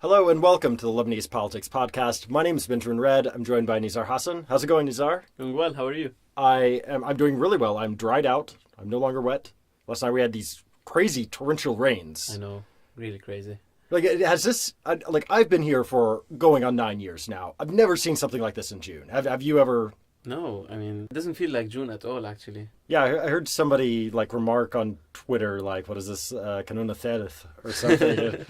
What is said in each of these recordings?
Hello and welcome to the Lebanese Politics Podcast. My name is Benjamin Red. I'm joined by Nizar Hassan. How's it going, Nizar? Doing well. How are you? I'm doing really well. I'm dried out. I'm no longer wet. Last night we had these crazy torrential rains. I know, really crazy. I've been here for going on 9 years now. I've never seen something like this in June. Have you ever? No, I mean, it doesn't feel like June at all, actually. Yeah, I heard somebody remark on Twitter, what is this, Kanuna Thalith or something,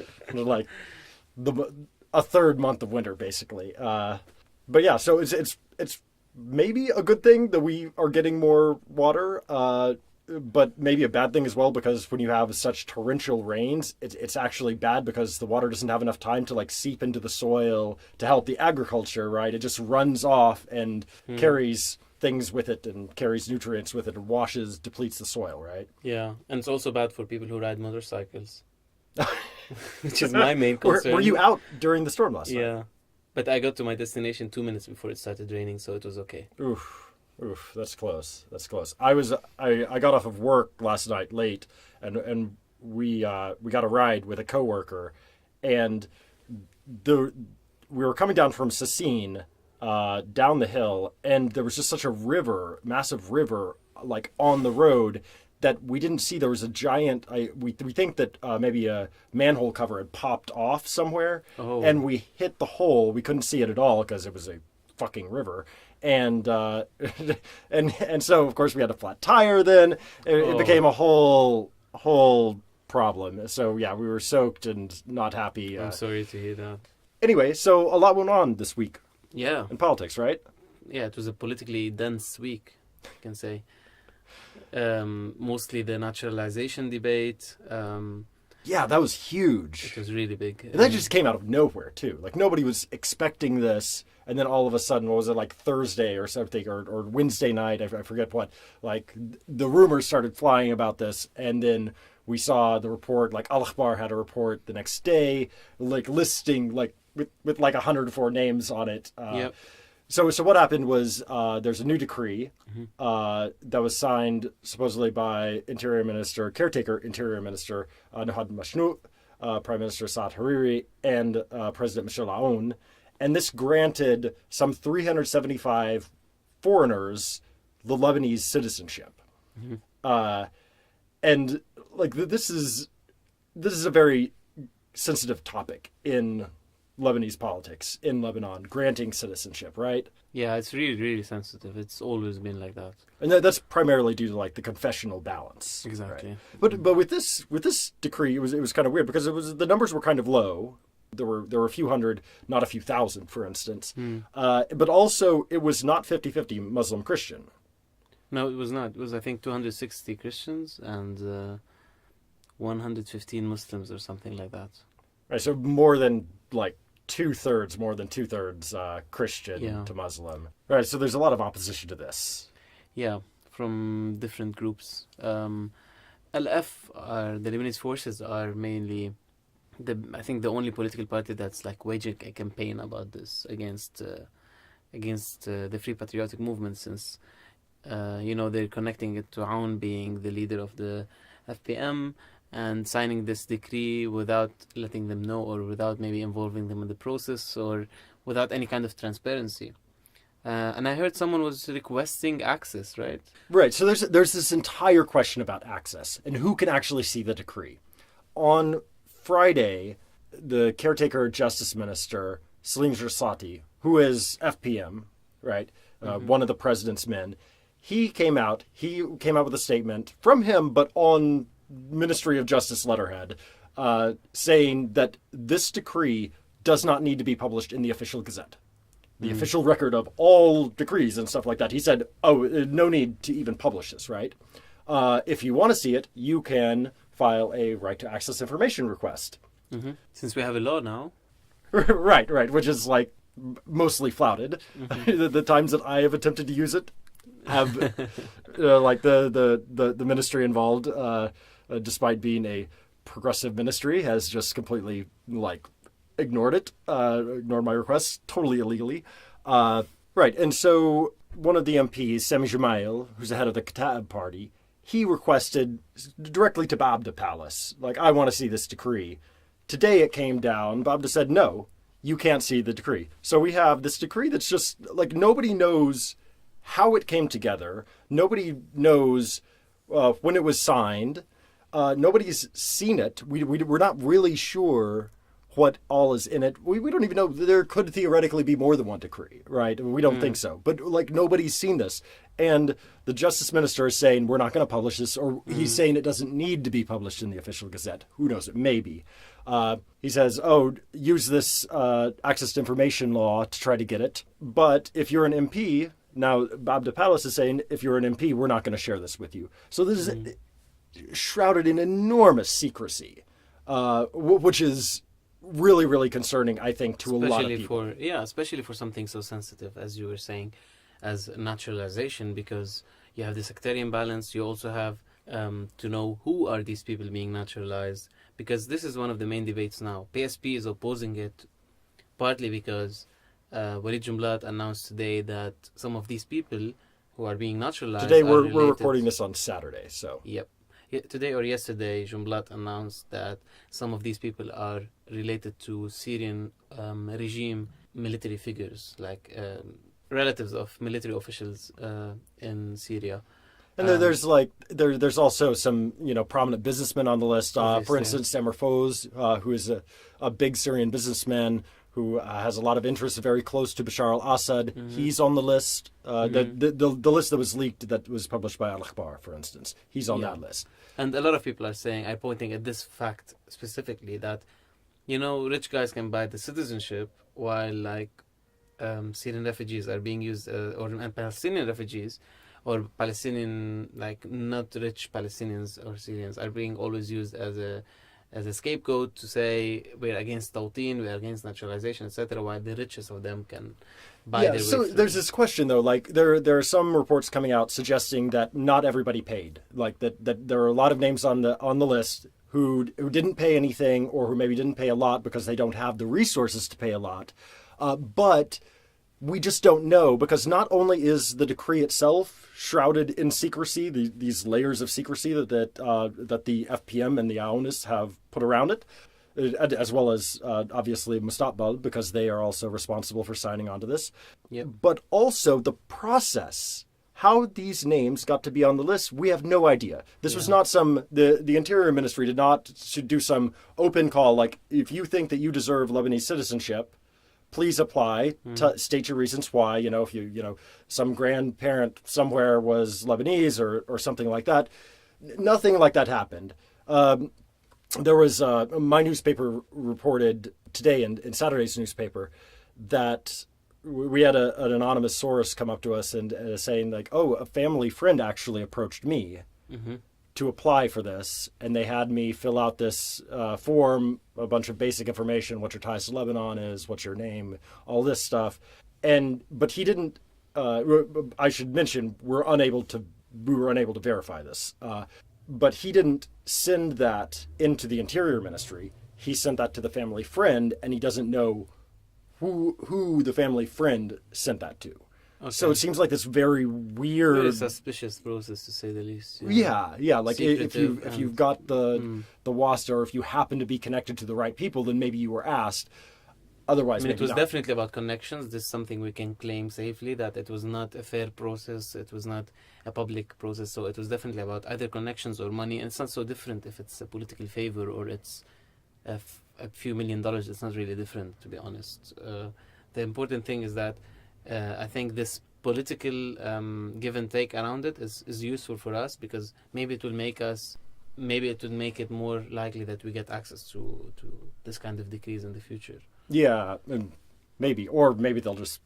a third month of winter, basically. But yeah, so it's maybe a good thing that we are getting more water, but maybe a bad thing as well, because when you have such torrential rains, it's actually bad because the water doesn't have enough time to seep into the soil to help the agriculture, right? It just runs off and carries things with it and carries nutrients with it and depletes the soil, right? Yeah, and it's also bad for people who ride motorcycles. Which is my main concern. Were you out during the storm last night? Yeah, but I got to my destination 2 minutes before it started raining, so it was okay. Oof, that's close. I got off of work last night late, and we got a ride with a coworker, and we were coming down from Sassine down the hill, and there was just such a massive river, on the road, that we didn't see. There was a giant, we think that maybe a manhole cover had popped off somewhere, and we hit the hole. We couldn't see it at all because it was a fucking river. And and so, of course, we had a flat tire then. It became a whole problem. So, yeah, we were soaked and not happy. I'm sorry to hear that. Anyway, so a lot went on this week. Yeah. In politics, right? Yeah, it was a politically dense week, I can say. Mostly the naturalization debate. Yeah, that was huge. It was really big. And that just came out of nowhere, too. Nobody was expecting this. And then all of a sudden, what was it, Thursday or something, or Wednesday night, I forget what, the rumors started flying about this. And then we saw the report, Al-Akhbar had a report the next day, listing, with 104 names on it. Yep. So what happened was there's a new decree that was signed supposedly by caretaker Interior Minister Nahad Mashnout, Prime Minister Saad Hariri, and President Michel Aoun. And this granted some 375 foreigners the Lebanese citizenship. Mm-hmm. And this is a very sensitive topic in Lebanese politics in Lebanon, granting citizenship, right? Yeah, it's really, really sensitive. It's always been like that. And that's primarily due to the confessional balance. Exactly. Right? But with this decree, it was kind of weird because the numbers were kind of low. There were a few hundred, not a few thousand, for instance. But also, it was not 50-50 Muslim-Christian. No, it was not. It was, I think, 260 Christians and 115 Muslims or something like that. Right, so more than two-thirds Christian to Muslim. Right, so there's a lot of opposition to this. Yeah, from different groups. LF, the Lebanese forces, are mainly, I think, the only political party that's waging a campaign about this against the Free Patriotic Movement, since they're connecting it to Aoun being the leader of the FPM and signing this decree without letting them know, or without maybe involving them in the process, or without any kind of transparency. And I heard someone was requesting access, right? Right. So there's this entire question about access and who can actually see the decree. On Friday, the caretaker Justice Minister, Salim Jersati, who is FPM, right, one of the president's men, he came out with a statement from him, but on Ministry of Justice letterhead, saying that this decree does not need to be published in the official gazette, the official record of all decrees and stuff like that. He said, no need to even publish this, right? If you want to see it, you can file a right to access information request. Mm-hmm. Since we have a law now. Right, which is mostly flouted. Mm-hmm. The times that I have attempted to use it have the ministry involved, despite being a progressive ministry, has just completely ignored my requests totally illegally. Right, and so one of the MPs, Sami Jamail, who's the head of the Kataib party, he requested directly to Babda Palace, I want to see this decree, Today it came down. Babda said, no, you can't see the decree. So we have this decree that's just like nobody knows how it came together. Nobody knows when it was signed. Nobody's seen it. We're not really sure what all is in it. We don't even know. There could theoretically be more than one decree, right? We don't think so. But like nobody's seen this. And the justice minister is saying we're not going to publish this, or he's saying it doesn't need to be published in the official gazette. Who knows? It may be. He says, use this access to information law to try to get it. But if you're an MP, now Babda Palace is saying, if you're an MP, we're not going to share this with you. So this is shrouded in enormous secrecy, which is really, really concerning, I think, to a lot of people. Especially for something so sensitive, as you were saying, as naturalization, because you have the sectarian balance. You also have to know who are these people being naturalized, because this is one of the main debates now. PSP is opposing it, partly because Walid Jumblat announced today that some of these people who are being naturalized today we're recording this on Saturday, so yep. Today or yesterday, Jumblat announced that some of these people are related to Syrian regime military figures, like relatives of military officials in Syria. And there's also some prominent businessmen on the list. For instance, Samir Foz, who is a big Syrian businessman who has a lot of interests very close to Bashar al-Assad. He's on the list. The list that was leaked, that was published by Al-Akhbar, for instance. He's on that list. And a lot of people are pointing at this fact specifically, that, rich guys can buy the citizenship while Syrian refugees are being used, and Palestinian refugees, or Palestinian, not rich Palestinians or Syrians, are being always used as a scapegoat to say we're against Tawteen, we're against naturalization, etc., while the richest of them can buy their way so through. There's this question, though, there are some reports coming out suggesting that not everybody paid, that there are a lot of names on the list who didn't pay anything, or who maybe didn't pay a lot because they don't have the resources to pay a lot. But we just don't know, because not only is the decree itself shrouded in secrecy, these layers of secrecy that the FPM and the Aounists have put around it, as well as obviously Mustaqbal, because they are also responsible for signing on to this. Yep. But also the process, how these names got to be on the list, we have no idea. This was not the Interior Ministry should do some open call, like, if you think that you deserve Lebanese citizenship, please apply, state your reasons why. If some grandparent somewhere was Lebanese or something like that. Nothing like that happened. There was my newspaper reported today in Saturday's newspaper that we had an anonymous source come up to us and saying a family friend actually approached me to apply for this, and they had me fill out this form, a bunch of basic information, what your ties to Lebanon is, what's your name, all this stuff. But he didn't, I should mention, we were unable to verify this. But he didn't send that into the Interior Ministry. He sent that to the family friend, and he doesn't know who the family friend sent that to. Okay. So it seems like this very weird, very suspicious process, to say the least. Yeah. Like if you've got the WAST, or if you happen to be connected to the right people, then maybe you were asked. Otherwise, it was definitely about connections. This is something we can claim safely, that it was not a fair process. It was not a public process. So it was definitely about either connections or money. And it's not so different if it's a political favor or it's a few $1 million. It's not really different, to be honest. The important thing is that I think this political give and take around it is useful for us, because maybe it will make it more likely that we get access to this kind of decrees in the future. Yeah, and maybe they'll just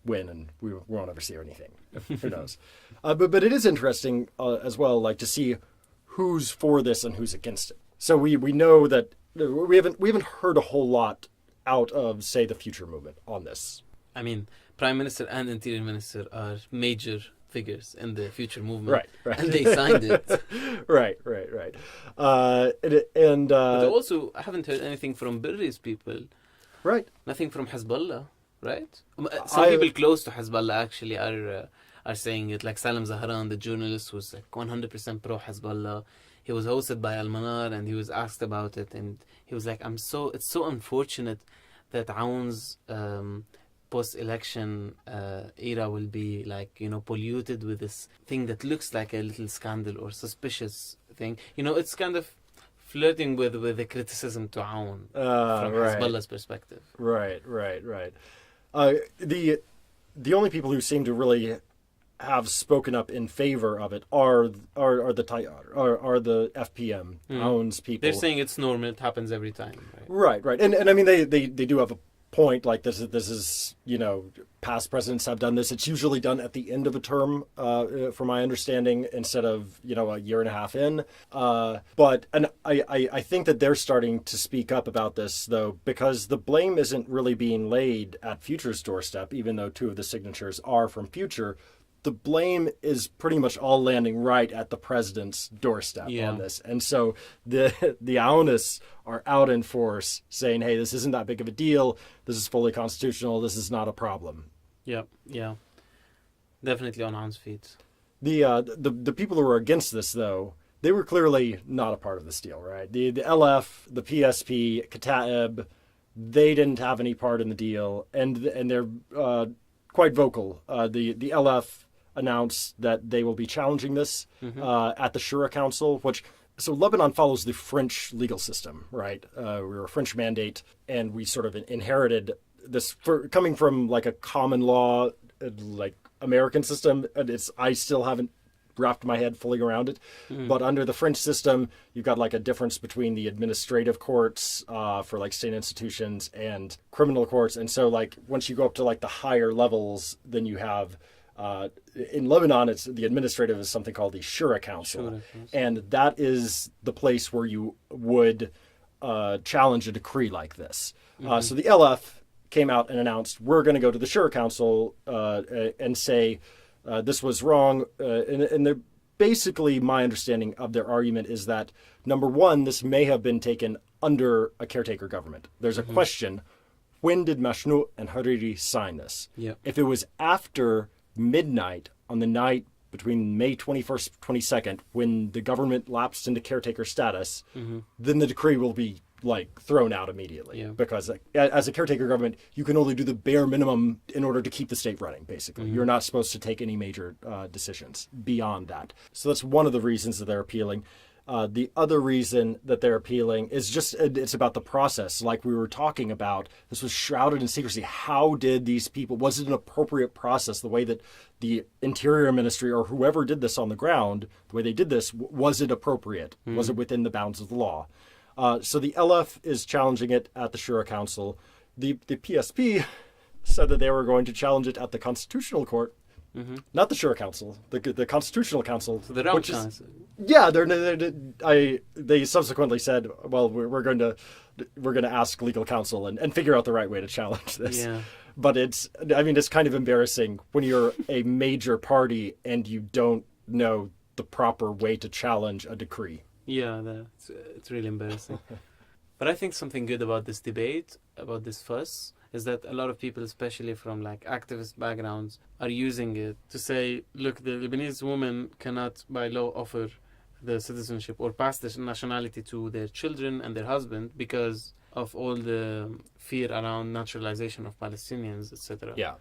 win and we won't ever see anything. Who knows? But it is interesting as well, to see who's for this and who's against it. So we know that we haven't heard a whole lot out of, say, the Future Movement on this. I mean, Prime Minister and Interior Minister are major figures in the Future Movement, right, and they signed it. right. But also, I haven't heard anything from Birri's people. Right. Nothing from Hezbollah, right? Some people close to Hezbollah actually are are saying it. Like Salem Zahran, the journalist, was like 100% pro Hezbollah. He was hosted by Al Manar, and he was asked about it, and he was like, it's so unfortunate that Aoun's post-election era will be like, polluted with this thing that looks like a little scandal or suspicious thing. It's kind of flirting with the criticism to Aoun from Hezbollah's perspective. Right. The only people who seem to really have spoken up in favor of it are the FPM, Aoun's people. They're saying it's normal; it happens every time. Right. And I mean they do have a point. Like this is past presidents have done this. It's usually done at the end of a term, from my understanding, instead of a year and a half in. But I think that they're starting to speak up about this though, because the blame isn't really being laid at Future's doorstep, even though 2 of the signatures are from Future. The blame is pretty much all landing right at the president's doorstep on this. And so the Aounists are out in force saying, hey, this isn't that big of a deal. This is fully constitutional. This is not a problem. Yeah. Definitely on Aoun's feet. The people who were against this, though, they were clearly not a part of this deal, right? The LF, the PSP, Kataib, they didn't have any part in the deal. And they're quite vocal. The LF announced that they will be challenging this at the Shura Council, so Lebanon follows the French legal system, right? We're a French mandate, and we sort of inherited this coming from like a common law, like American system. I still haven't wrapped my head fully around it, but under the French system, you've got like a difference between the administrative courts for like state institutions and criminal courts, and so like once you go up to like the higher levels, then you have. In Lebanon, the administrative is something called the Shura Council, and that is the place where you would challenge a decree like this. So the LF came out and announced, we're going to go to the Shura Council and say this was wrong. And basically, my understanding of their argument is that, number one, this may have been taken under a caretaker government. There's a question, when did Mashnout and Hariri sign this? If it was after midnight on the night between May 21st, 22nd, when the government lapsed into caretaker status, then the decree will be like thrown out immediately. Because as a caretaker government, you can only do the bare minimum in order to keep the state running, basically. You're not supposed to take any major decisions beyond that. So that's one of the reasons that they're appealing. The other reason that they're appealing is just it's about the process. Like we were talking about, this was shrouded in secrecy. How did these people, was it an appropriate process, the way that the Interior Ministry or whoever did this on the ground, the way they did this, was it appropriate? Was it within the bounds of the law? So the LF is challenging it at the Shura Council. The PSP said that they were going to challenge it at the Constitutional Court. Not the Shura Council, the Constitutional Council. So the Realm Council. Yeah, they subsequently said, well, we're going to ask legal counsel and figure out the right way to challenge this. Yeah. But it's kind of embarrassing when you're a major party and you don't know the proper way to challenge a decree. Yeah, it's really embarrassing. But I think something good about this debate, about this fuss, is that a lot of people, especially from like activist backgrounds, are using it to say, look, the Lebanese woman cannot by law offer the citizenship or pass the nationality to their children and their husband because of all the fear around naturalization of Palestinians, etc. Yeah.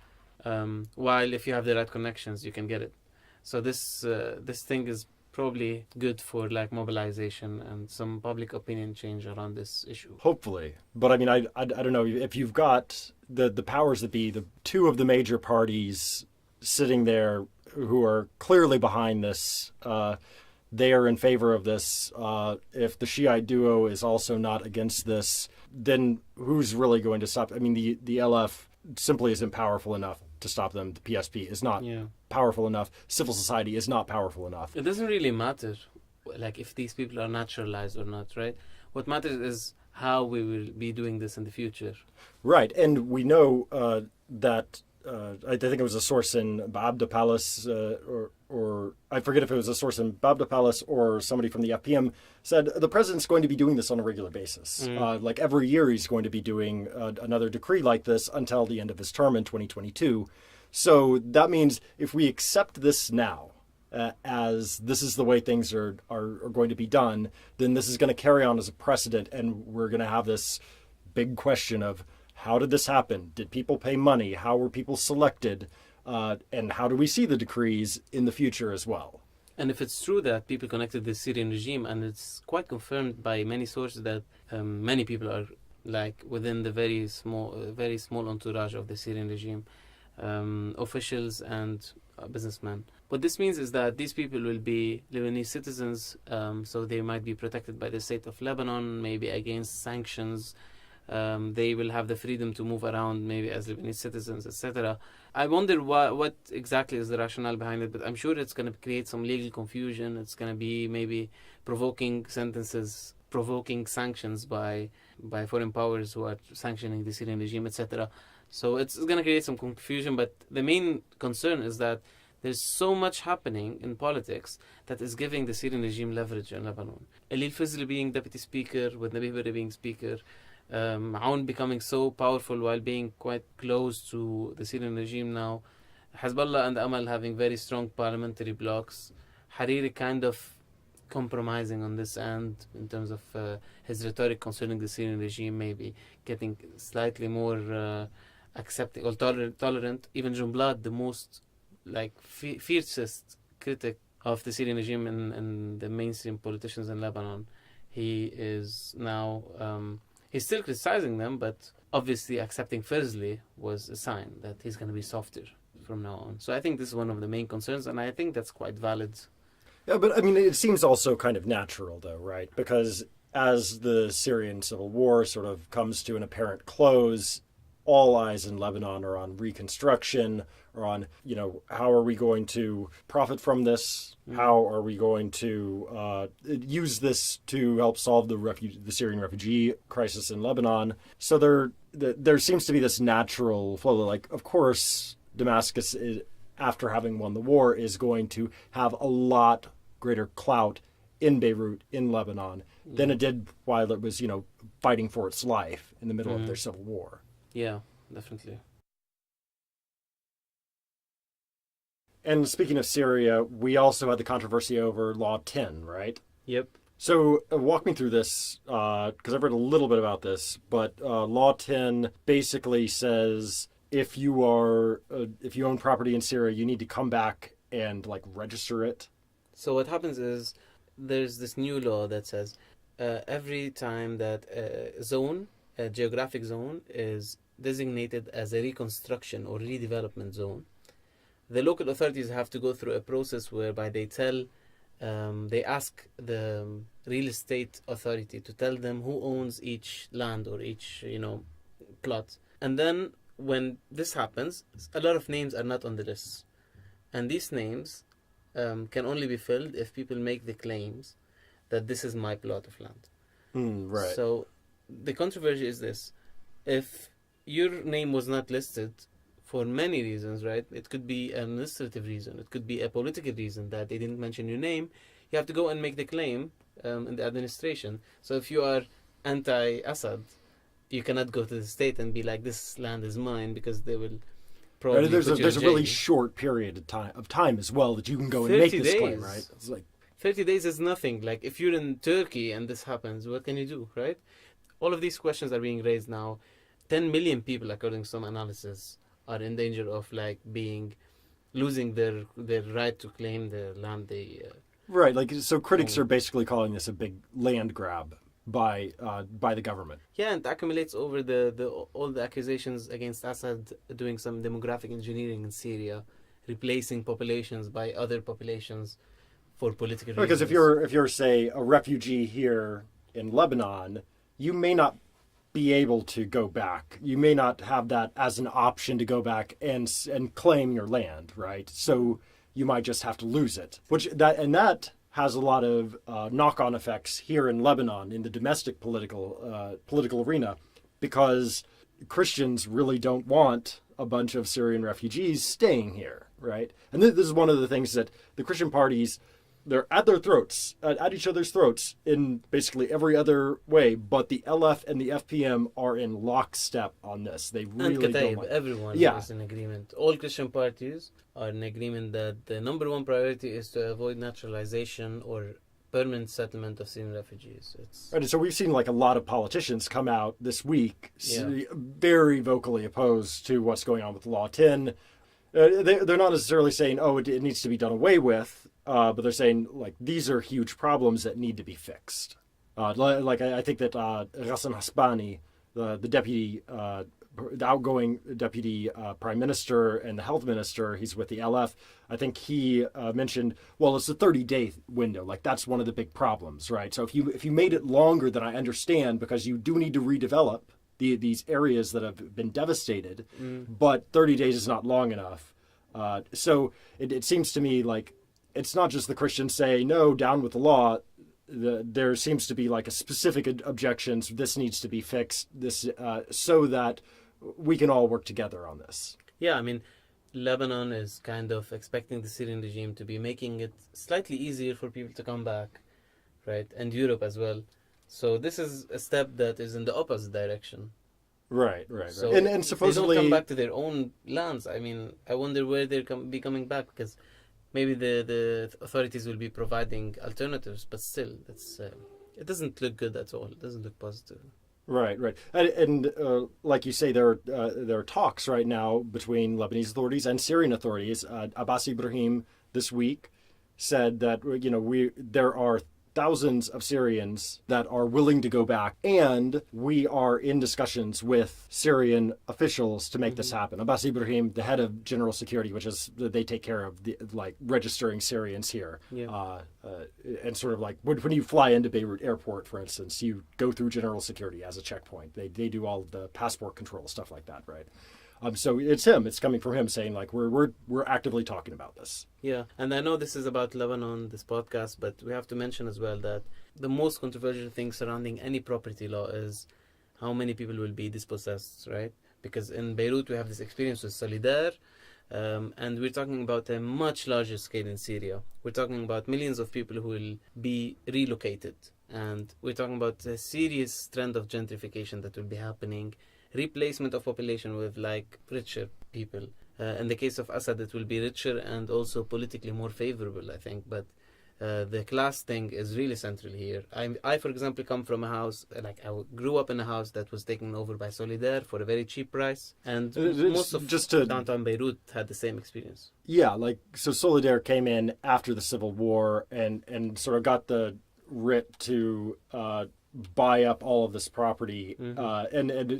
While if you have the right connections, you can get it. So this thing is probably good for like mobilization and some public opinion change around this issue. Hopefully. But I mean, I don't know, if you've got the powers that be, the two of the major parties sitting there who are clearly behind this, they are in favor of this. If the Shiite duo is also not against this, then who's really going to stop? I mean, the LF simply isn't powerful enough to stop them. The PSP is not powerful enough. Civil society is not powerful enough. It doesn't really matter, like if these people are naturalized or not, right? What matters is how we will be doing this in the future. Right, and we know that I think it was a source in Babda Palace, or I forget if it was a source in Babda Palace or somebody from the FPM said the president's going to be doing this on a regular basis. Like every year he's going to be doing another decree like this until the end of his term in 2022. So that means if we accept this now, as this is the way things are going to be done, then this is going to carry on as a precedent, and we're going to have this big question of how did this happen? Did people pay money? How were people selected? And how do we see the decrees in the future as well? And if it's true that people connected to the Syrian regime, and it's quite confirmed by many sources that many people are like within the very small entourage of the Syrian regime, officials and businessmen. What this means is that these people will be Lebanese citizens, so they might be protected by the state of Lebanon, maybe against sanctions. They will have the freedom to move around, maybe as Lebanese citizens, etc. I wonder what exactly is the rationale behind it, but I'm sure it's going to create some legal confusion. It's going to be maybe provoking sentences, provoking sanctions by foreign powers who are sanctioning the Syrian regime, etc. So it's going to create some confusion, but the main concern is that there's so much happening in politics that is giving the Syrian regime leverage in Lebanon. Elil Fizli being deputy speaker, with Nabi Berri being speaker, Aoun becoming so powerful while being quite close to the Syrian regime now, Hezbollah and Amal having very strong parliamentary blocks, Hariri kind of compromising on this end in terms of his rhetoric concerning the Syrian regime, maybe getting slightly more accepting or tolerant. Even Jumblat, the most fiercest critic of the Syrian regime and the mainstream politicians in Lebanon, he is now he's still criticizing them, but obviously accepting Fizli was a sign that he's going to be softer from now on. So I think this is one of the main concerns, and I think that's quite valid. Yeah, but I mean, it seems also kind of natural, though, right? Because as the Syrian civil war sort of comes to an apparent close, all eyes in Lebanon are on reconstruction, or on, how are we going to profit from this? How are we going to use this to help solve the Syrian refugee crisis in Lebanon? So there seems to be this natural flow. Like, of course, Damascus, after having won the war, is going to have a lot greater clout in Beirut, in Lebanon, than it did while it was, fighting for its life in the middle of their civil war. Yeah, definitely. And speaking of Syria, we also had the controversy over Law 10, right? Yep. So walk me through this, because I've read a little bit about this, but Law 10 basically says if you own property in Syria, you need to come back and register it. So what happens is there's this new law that says every time that a geographic zone is designated as a reconstruction or redevelopment zone, the local authorities have to go through a process whereby they ask the real estate authority to tell them who owns each land or each, plot. And then when this happens, a lot of names are not on the list. And these names can only be filled if people make the claims that this is my plot of land. Right. So the controversy is this. If your name was not listed for many reasons, right? It could be an administrative reason. It could be a political reason that they didn't mention your name. You have to go and make the claim in the administration. So if you are anti-Assad, you cannot go to the state and be like, this land is mine, because they will probably there's put you in a jail. really short period of time as well that you can go and make this claim, right? It's 30 days is nothing. Like, if you're in Turkey and this happens, what can you do, right? All of these questions are being raised now. 10 million people, according to some analysis, are in danger of losing their right to claim the land they right. So critics are basically calling this a big land grab by the government. Yeah, and it accumulates over all the accusations against Assad doing some demographic engineering in Syria, replacing populations by other populations for political reasons. Because if you're say a refugee here in Lebanon, you may not be able to go back. You may not have that as an option to go back and claim your land, right? So you might just have to lose it. That has a lot of knock-on effects here in Lebanon in the domestic political arena, because Christians really don't want a bunch of Syrian refugees staying here, right? And this is one of the things that the Christian parties they're at their throats, at each other's throats in basically every other way. But the LF and the FPM are in lockstep on this. They really And don't Kataib, like. everyone Yeah. is in agreement. All Christian parties are in agreement that the number one priority is to avoid naturalization or permanent settlement of Syrian refugees. Right, and so we've seen like a lot of politicians come out this week Yeah. very vocally opposed to what's going on with Law 10. They're not necessarily saying, oh, it needs to be done away with, but they're saying, like, these are huge problems that need to be fixed. I think that Hassan Hasbani, the deputy, the outgoing deputy prime minister and the health minister, he's with the LF, I think he mentioned, well, it's a 30-day window. Like, that's one of the big problems, right? So if you made it longer than I understand, because you do need to redevelop these areas that have been devastated, but 30 days is not long enough. So it seems to me like it's not just the Christians say, no, down with the law. There seems to be like a specific objections. This needs to be fixed, this so that we can all work together on this. Yeah, I mean, Lebanon is kind of expecting the Syrian regime to be making it slightly easier for people to come back, right? And Europe as well. So this is a step that is in the opposite direction. Right. So And supposedly they don't come back to their own lands. I mean, I wonder where they're be coming back, because maybe the authorities will be providing alternatives, but still, it doesn't look good at all. It doesn't look positive. Right. And like you say, there are talks right now between Lebanese authorities and Syrian authorities. Abbas Ibrahim this week said that there are thousands of Syrians that are willing to go back, and we are in discussions with Syrian officials to make this happen. Abbas Ibrahim, the head of General Security, which is they take care of the registering Syrians here, and sort of like when you fly into Beirut Airport, for instance, you go through General Security as a checkpoint. They do all the passport control stuff like that, right? So it's him. It's coming from him saying like we're actively talking about this. Yeah, and I know this is about Lebanon, this podcast, but we have to mention as well that the most controversial thing surrounding any property law is how many people will be dispossessed, right? Because in Beirut we have this experience with Solidar, and we're talking about a much larger scale in Syria. We're talking about millions of people who will be relocated, and we're talking about a serious trend of gentrification that will be happening. Replacement of population with like richer people. In the case of Assad, it will be richer and also politically more favorable, I think. But the class thing is really central here. I, for example, come from a house, like I grew up in a house that was taken over by Solidar for a very cheap price. And most of downtown Beirut had the same experience. Yeah, like, so Solidar came in after the Civil War and sort of got the writ to buy up all of this property,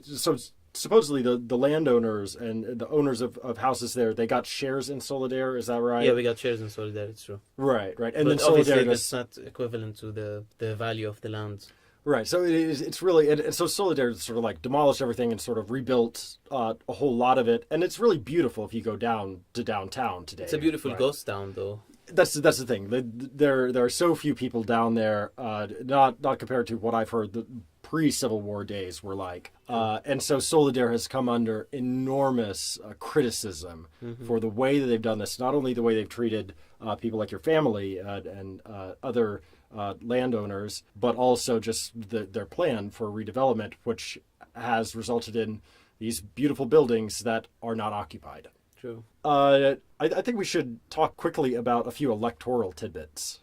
so supposedly the landowners and the owners of houses there, they got shares in Solidar. Is that right? Yeah, we got shares in Solidar. It's true. Right. And but then obviously Solidar that's not equivalent to the value of the land. Right. So it's really and so Solidar sort of like demolished everything and sort of rebuilt a whole lot of it, and it's really beautiful if you go down to downtown today. It's a beautiful ghost town, though. That's the thing. There are so few people down there, not compared to what I've heard the pre-Civil War days were like. And so Solidar has come under enormous criticism for the way that they've done this. Not only the way they've treated people like your family and other landowners, but also just their plan for redevelopment, which has resulted in these beautiful buildings that are not occupied. True. I think we should talk quickly about a few electoral tidbits.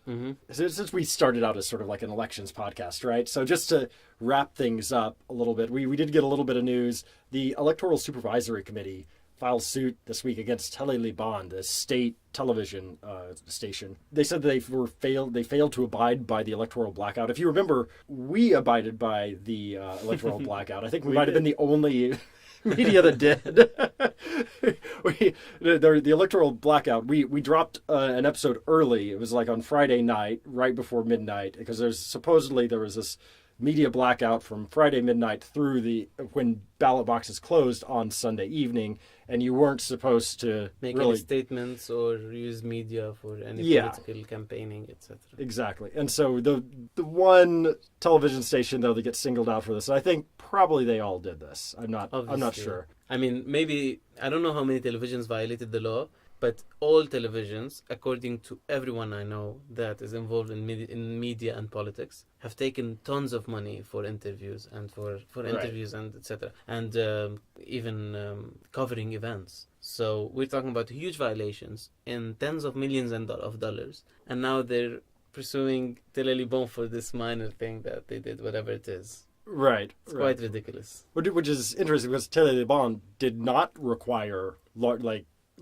Since we started out as sort of like an elections podcast, right? So just to wrap things up a little bit, we did get a little bit of news. The Electoral Supervisory Committee filed suit this week against Tele Liban, the state television station. They said they failed to abide by the electoral blackout. If you remember, we abided by the electoral blackout. I think we might have been the only media that did. The electoral blackout, we dropped an episode early. It was like on Friday night, right before midnight, because there was this media blackout from Friday midnight through when ballot boxes closed on Sunday evening, and you weren't supposed to make really any statements or use media for any political campaigning, etc. Exactly. And so the one television station though that gets singled out for this, and I think probably they all did this. I'm not sure. I mean, maybe I don't know how many televisions violated the law, But all televisions, according to everyone I know that is involved in media and politics, have taken tons of money for interviews and for interviews and etc. And even covering events. So we're talking about huge violations in tens of millions of dollars. And now they're pursuing Tele-Liban for this minor thing that they did, whatever it is. Right. It's quite ridiculous. Which is interesting because Tele-Liban did not require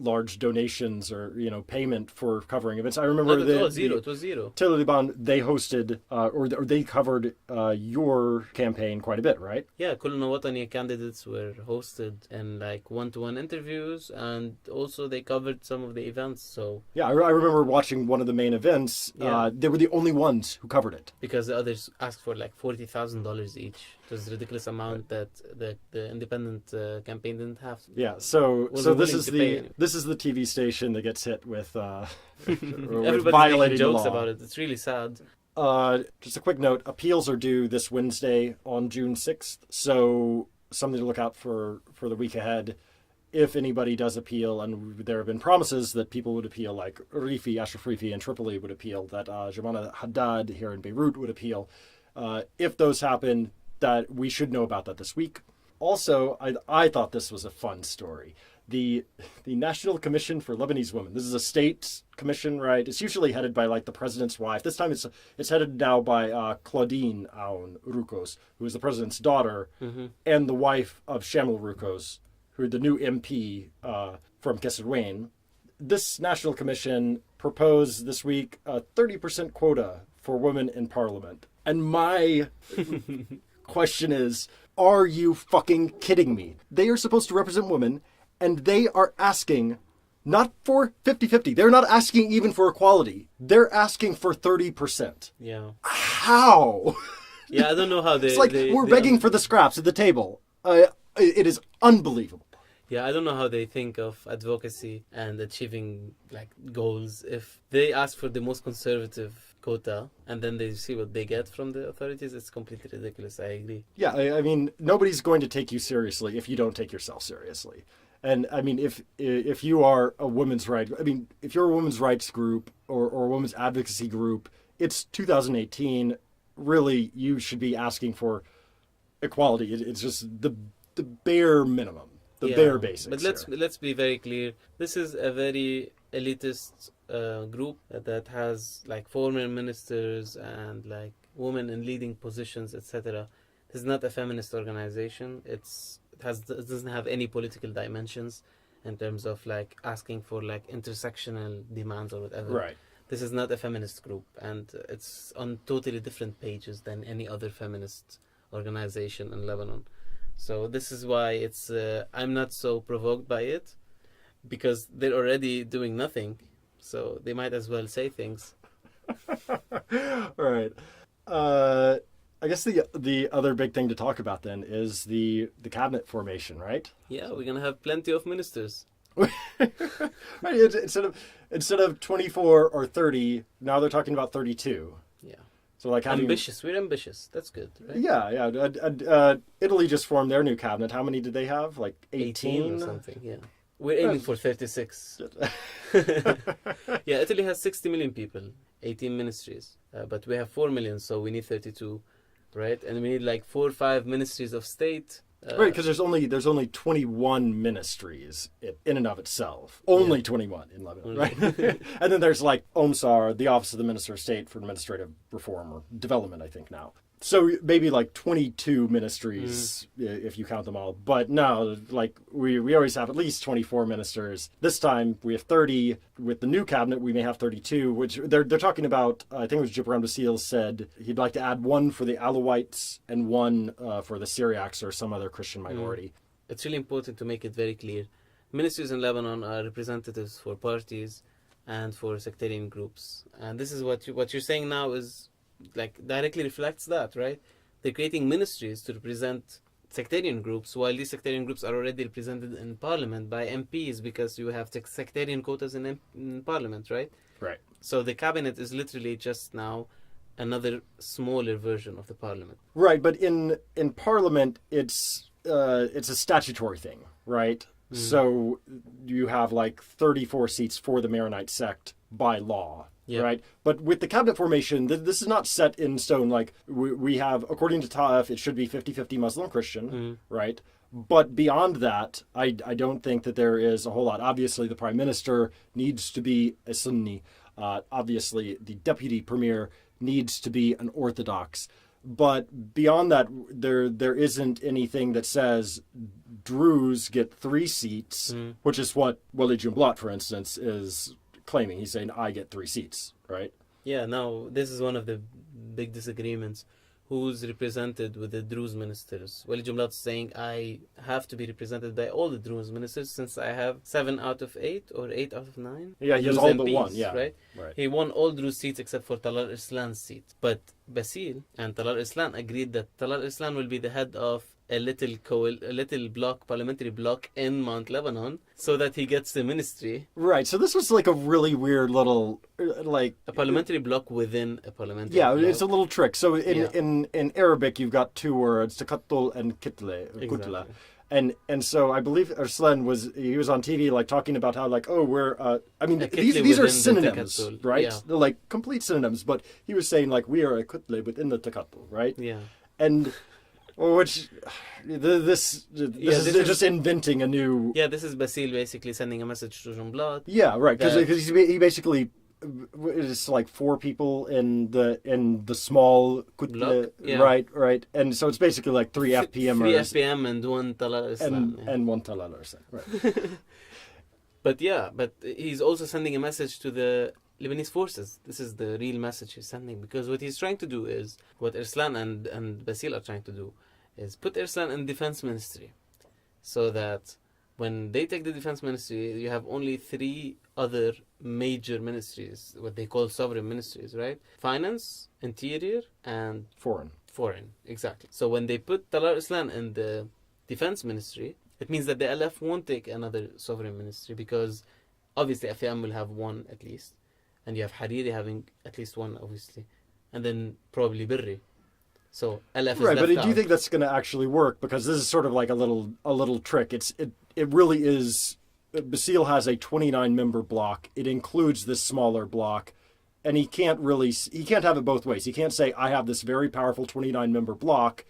large donations or payment for covering events. I remember it was zero. Tele-Liban, they hosted or they covered your campaign quite a bit, right? Yeah, Kulna Watani candidates were hosted in like one-to-one interviews, and also they covered some of the events. So yeah, I remember watching one of the main events. Yeah. They were the only ones who covered it because the others asked for like $40,000 each. It was a ridiculous amount that the independent campaign didn't have. Yeah, so this is the TV station that gets hit with Everybody's violating making jokes the law. about it. It's really sad. Just a quick note: appeals are due this Wednesday on June 6th, so something to look out for the week ahead. If anybody does appeal, and there have been promises that people would appeal, like Ashraf Rifi in Tripoli would appeal, that Jamana Haddad here in Beirut would appeal. If those happen, that we should know about that this week. Also, I thought this was a fun story. The National Commission for Lebanese Women. This is a state commission, right? It's usually headed by like the president's wife. This time it's headed now by Claudine Aoun Rukos, who is the president's daughter, and the wife of Shamil Rukos, who are the new MP from Kesserwain. This National Commission proposed this week a 30% quota for women in parliament. And my question is, are you fucking kidding me? They are supposed to represent women, and they are asking not for 50-50. They're not asking even for equality. They're asking for 30%. Yeah. How? Yeah, I don't know how they... It's like we're begging for the scraps at the table. It is unbelievable. Yeah, I don't know how they think of advocacy and achieving like goals if they ask for the most conservative quota and then they see what they get from the authorities. It's completely ridiculous. I agree. Yeah, I mean, nobody's going to take you seriously if you don't take yourself seriously. And I mean, if you are a women's rights, if you're a women's rights group or a women's advocacy group, it's 2018. Really, you should be asking for equality. It's just the bare minimum, the bare basics. But let's be very clear. This is a very elitist group that has like former ministers and like women in leading positions, etc. This is not a feminist organization. It doesn't have any political dimensions in terms of like asking for like intersectional demands or whatever. Right. This is not a feminist group, and it's on totally different pages than any other feminist organization in Lebanon. So this is why it's I'm not so provoked by it, because they're already doing nothing, so they might as well say things. Right. I guess the other big thing to talk about then is the cabinet formation, right? Yeah, we're gonna have plenty of ministers. Right. Instead of 24 or 30, now they're talking about 32. Yeah. So like ambitious. We're ambitious. That's good, right? Yeah. Italy just formed their new cabinet. How many did they have? Like 18 or something. Yeah. We're aiming for 36. Yeah, Italy has 60 million people, 18 ministries, but we have 4 million, so we need 32, right? And we need like 4 or 5 ministries of state. Right, because there's only 21 ministries in and of itself. Only 21 in Lebanon, right? And then there's like OMSAR, the Office of the Minister of State for Administrative Reform or Development, I think now. So maybe like 22 ministries if you count them all. But no, like we always have at least 24 ministers. This time we have 30. With the new cabinet, we may have 32, which they're talking about. I think it was Gibran Bassil said he'd like to add one for the Alawites and one for the Syriacs or some other Christian minority. It's really important to make it very clear. Ministries in Lebanon are representatives for parties and for sectarian groups. And this is what you're saying now is like directly reflects that, right? They're creating ministries to represent sectarian groups, while these sectarian groups are already represented in parliament by MPs, because you have sectarian quotas in parliament, right? Right. So the cabinet is literally just now another smaller version of the parliament. Right, but in parliament it's a statutory thing, right? So you have like 34 seats for the Maronite sect by law. Yeah. Right, but with the cabinet formation, this is not set in stone. Like we have, according to Ta'if, it should be 50-50 Muslim-Christian, right? But beyond that, I don't think that there is a whole lot. Obviously, the prime minister needs to be a Sunni. Obviously, the deputy premier needs to be an Orthodox. But beyond that, there isn't anything that says Druze get 3 seats, which is what Wali Jumblat, for instance, is claiming. He's saying, I get 3 seats, right? Yeah, now this is one of the big disagreements. Who's represented with the Druze ministers? Wali Jumlat is saying, I have to be represented by all the Druze ministers since I have 7 out of 8 or 8 out of 9. Yeah, he has Druze all but MPs, one, yeah. Right? He won all Druze seats except for Talal Arslan's seat. But Basil and Talal Arslan agreed that Talal Arslan will be the head of a little block, parliamentary block in Mount Lebanon, so that he gets the ministry. Right. So this was like a really weird little, like a parliamentary block within a parliamentary. Yeah, block. it's a little trick. So in Arabic, you've got 2 words, takattul and kitle, kutla. Exactly. And so I believe Arslan was on TV like talking about how like, oh, we're I mean A these are within the synonyms, takattul, right? yeah. They're like complete synonyms, but he was saying like we are a kutle within the takattul, right? Yeah. And which this is just inventing a new. Yeah, this is Basil basically sending a message to Jumblat. Yeah, right. Because he basically it's like 4 people in the small Block, yeah. right, and so it's basically like 3 FPMers, 3 FPM and 1 Talal Arslan. and 1 Talal Arslan, right? But he's also sending a message to the Lebanese forces. This is the real message he's sending, because what he's trying to do is what Arslan and Basil are trying to do is put Arslan in defense ministry, so that when they take the defense ministry, you have only 3 other major ministries, what they call sovereign ministries, right? Finance, interior, and foreign. Exactly. So when they put Talal Arslan in the defense ministry, it means that the LF won't take another sovereign ministry, because obviously FAM will have 1 at least, and you have Hariri having at least 1, obviously, and then probably Birri. So LF is right, left but out. do you think that's going to actually work? Because this is sort of like a little trick. It really is. Basil has a 29-member block. It includes this smaller block, and he can't have it both ways. He can't say I have this very powerful 29-member block.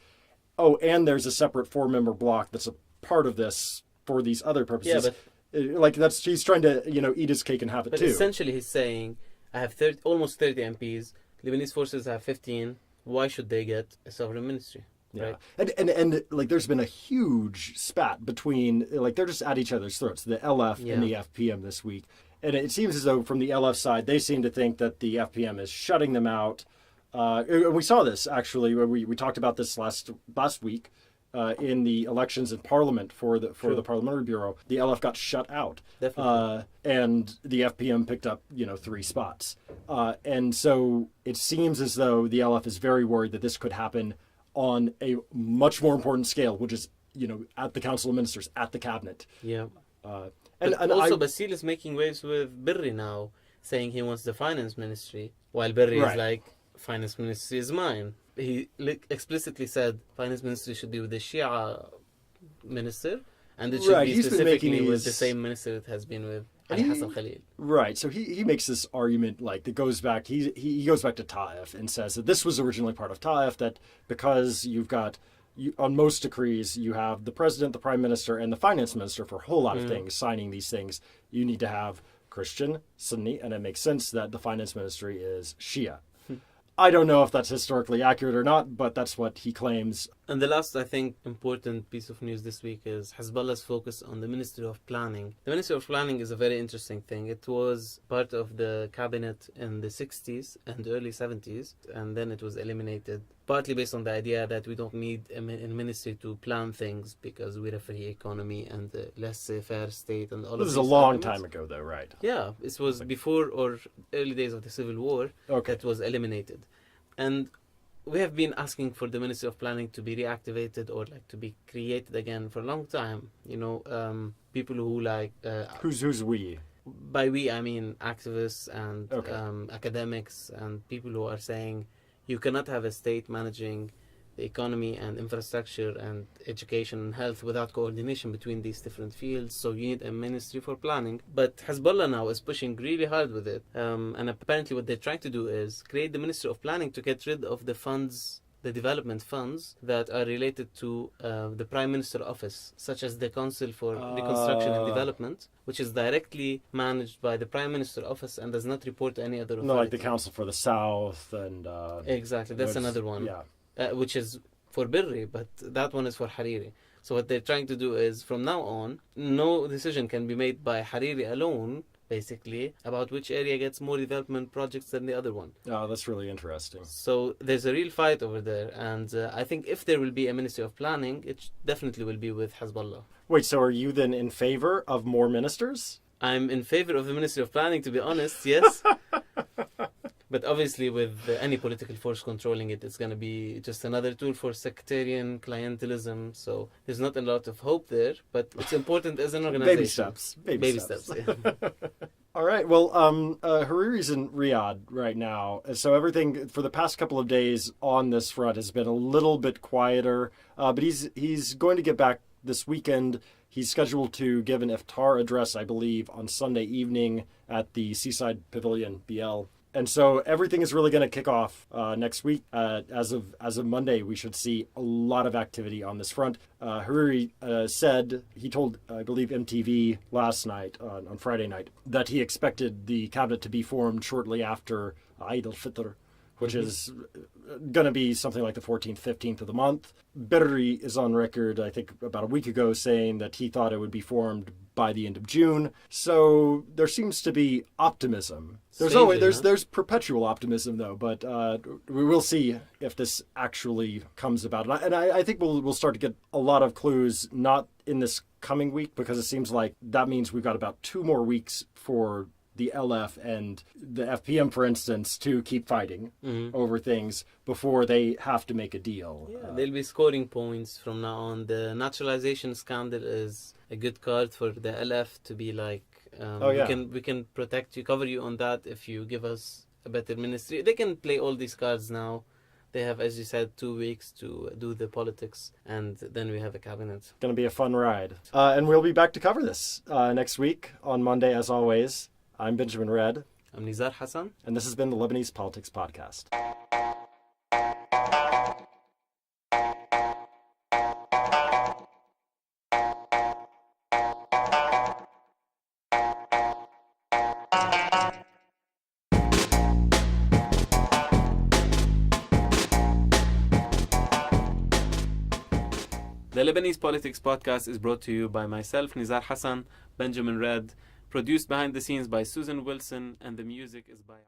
Oh, and there's a separate 4-member block that's a part of this for these other purposes. Yeah, but he's trying to eat his cake and have it but too. Essentially, he's saying I have almost 30 MPs. Lebanese forces have 15. Why should they get a sovereign ministry? Yeah, right? and like there's been a huge spat between like they're just at each other's throats, the LF and the FPM this week, and it seems as though from the LF side they seem to think that the FPM is shutting them out. We saw this actually. We talked about this last week in the elections in Parliament for the Parliamentary Bureau. The LF got shut out, Definitely. and the FPM picked up 3 spots, and so it seems as though the LF is very worried that this could happen on a much more important scale, which is at the Council of Ministers, at the cabinet. Yeah. And also Basil is making waves with Birri now, saying he wants the finance ministry, while Birri is like, finance ministry is mine. He explicitly said finance ministry should be with the Shia minister, and it should be specifically with the same minister it has been with Hassan Khalil. Right. So he makes this argument like that goes back. He goes back to Ta'if and says that this was originally part of Ta'if, that because you've got on most decrees you have the president, the prime minister, and the finance minister for a whole lot of things signing these things. You need to have Christian, Sunni, and it makes sense that the finance ministry is Shia. I don't know if that's historically accurate or not, but that's what he claims. And the last, I think, important piece of news this week is Hezbollah's focus on the Ministry of Planning. The Ministry of Planning is a very interesting thing. It was part of the cabinet in the 60s and early 70s, and then it was eliminated, partly based on the idea that we don't need a ministry to plan things because we're a free economy and a laissez-faire state and all of This these is a long arguments. time ago, though, right? Yeah, this was before or early days of the Civil War that was eliminated. And we have been asking for the Ministry of Planning to be reactivated or like to be created again for a long time. People who like... Who's we? By we, I mean activists and academics and people who are saying you cannot have a state managing the economy and infrastructure and education and health without coordination between these different fields. So you need a ministry for planning. But Hezbollah now is pushing really hard with it. And apparently what they're trying to do is create the Ministry of Planning to get rid of the funds, the development funds that are related to the Prime Minister office, such as the Council for Reconstruction and Development, which is directly managed by the Prime Minister office and does not report to any other authority. No, like the Council for the South and... exactly, that's another one. Yeah. Which is for Birri, but that one is for Hariri. So what they're trying to do is, from now on, no decision can be made by Hariri alone, basically, about which area gets more development projects than the other one. Oh, that's really interesting. So there's a real fight over there, and I think if there will be a Ministry of Planning, it definitely will be with Hezbollah. Wait, so are you then in favor of more ministers? I'm in favor of the Ministry of Planning, to be honest, yes. But obviously with any political force controlling it, it's going to be just another tool for sectarian clientelism. So there's not a lot of hope there, but it's important as an organization. Baby steps. Baby steps. Yeah. All right. Well, Hariri's in Riyadh right now. So everything for the past couple of days on this front has been a little bit quieter. But he's going to get back this weekend. He's scheduled to give an iftar address, I believe, on Sunday evening at the Seaside Pavilion, BL. And so everything is really going to kick off next week. As of Monday, we should see a lot of activity on this front. Hariri said, he told, I believe, MTV last night, on Friday night, that he expected the cabinet to be formed shortly after Eid al-Fitr, which is going to be something like the 14th, 15th of the month. Birri is on record, I think, about a week ago saying that he thought it would be formed by the end of June. So there seems to be optimism. There's perpetual optimism, though, but we will see if this actually comes about. And I think we'll start to get a lot of clues, not in this coming week, because it seems like that means we've got about 2 more weeks for the LF and the FPM, for instance, to keep fighting over things before they have to make a deal. Yeah, they'll be scoring points from now on. The naturalization scandal is a good card for the LF to be like, we can protect you, cover you on that if you give us a better ministry. They can play all these cards now. They have, as you said, 2 weeks to do the politics, and then we have a cabinet. Going to be a fun ride. And we'll be back to cover this next week on Monday, as always. I'm Benjamin Red. I'm Nizar Hassan. And this has been the Lebanese Politics Podcast. The Lebanese Politics Podcast is brought to you by myself, Nizar Hassan, Benjamin Red, produced behind the scenes by Susan Wilson, and the music is by